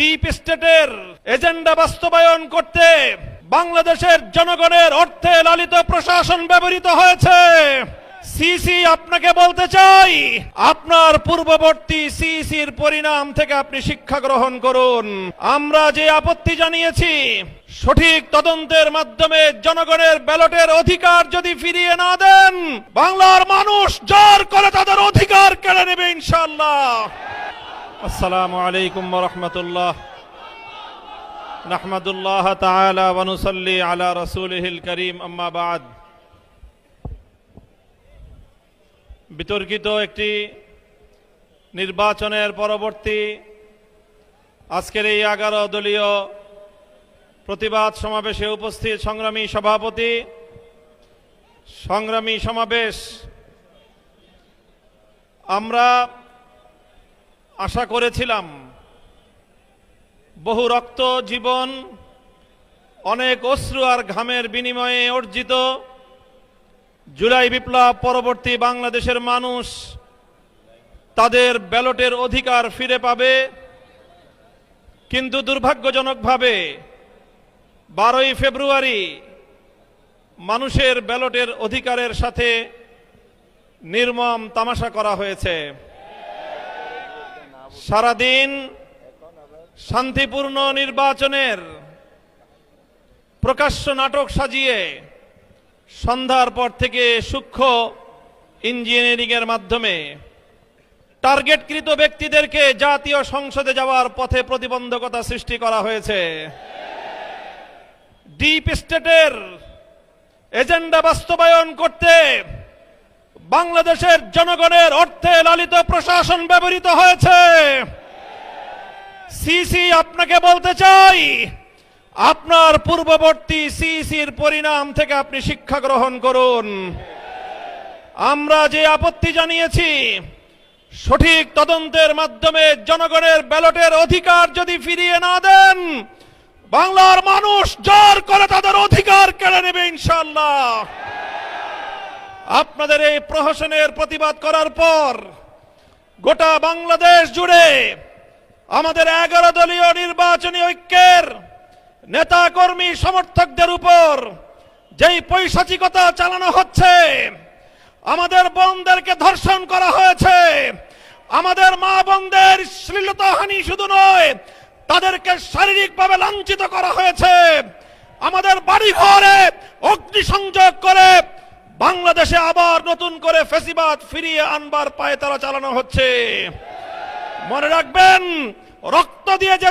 Deep স্টেটের agenda বাস্তবায়ন করতে বাংলাদেশের জনগণের অর্থে লালিত প্রশাসন ব্যবহৃত হয়েছে। সিসি আপনাকে বলতে চাই, আপনার পূর্ববর্তী সিসির পরিণাম থেকে আপনি শিক্ষা গ্রহণ করুন। আমরা যে আপত্তি জানিয়েছি, সঠিক তদন্তের মাধ্যমে জনগণের ব্যালটের অধিকার যদি ফিরিয়ে না দেন, বাংলার মানুষ জোর করে তাদের অধিকার কেড়ে নেবে ইনশাআল্লাহ। আসসালামু আলাইকুম ওয়া রাহমাতুল্লাহ। নাহমাদুল্লাহ তাআলা ওয়া নুসাল্লি আলা রাসূলিহিল কারীম, আম্মা বা'দ। বিতর্কিত একটি নির্বাচনের পরবর্তী আজকের এই 11 দলীয় প্রতিবাদ সমাবেশে উপস্থিত সংগ্রামী সভাপতি, সংগ্রামী সমাবেশ, আমরা আশা করেছিলাম বহু রক্ত, জীবন, অনেক অশ্রু আর ঘামের বিনিময়ে অর্জিত জুলাই বিপ্লব পরবর্তী বাংলাদেশের মানুষ তাদের ব্যালটের অধিকার ফিরে পাবে। কিন্তু দুর্ভাগ্যজনকভাবে 12ই ফেব্রুয়ারি মানুষের ব্যালটের অধিকারের সাথে নির্মম তামাশা করা হয়েছে। সারাদিন শান্তিপূর্ণ নির্বাচনের প্রকাশ্য নাটক সাজিয়ে সন্ধ্যার পর থেকে সূক্ষ্ম ইঞ্জিনিয়ারিং এর মাধ্যমে টার্গেটকৃত ব্যক্তিদেরকে জাতীয় সংসদে যাওয়ার পথে প্রতিবন্ধকতা সৃষ্টি করা হয়েছে। ডিপ স্টেটের এজেন্ডা বাস্তবায়ন করতে বাংলাদেশের জনগণের অর্থে লালিত প্রশাসন ব্যবহৃত হয়েছে। সিসি আপনাকে বলতে চাই, আপনার পূর্ববর্তী সিসির পরিণাম থেকে আপনি শিক্ষা গ্রহণ করুন। আমরা যে আপত্তি জানিয়েছি, সঠিক তদন্তের মাধ্যমে জনগণের ব্যালটের অধিকার যদি ফিরিয়ে না দেন, বাংলার মানুষ জোর করে তাদের অধিকার কেড়ে নেবে ইনশাআল্লাহ। আপনাদের এই প্রহসনের প্রতিবাদ করার পর গোটা বাংলাদেশ জুড়ে আমাদের 11 দলীয় নির্বাচনী ঐক্যের নেতা কর্মী সমর্থকদের উপর যেই পৈশাচিকতা চালানো হচ্ছে, আমাদের বোনদেরকে ধর্ষণ করা হয়েছে, আমাদের মা বোনদের শ্লীলতাহানি শুধু নয়, তাদেরকে শারীরিকভাবে লাঞ্ছিত করা হয়েছে, আমাদের বাড়ি ঘরে অগ্নিসংযোগ করে বাংলাদেশে আবার নতুন করে ফ্যাসিবাদ ফিরিয়ে আনবার পায়তারা চালানো হচ্ছে। মনে রাখবেন, রক্ত দিয়ে যে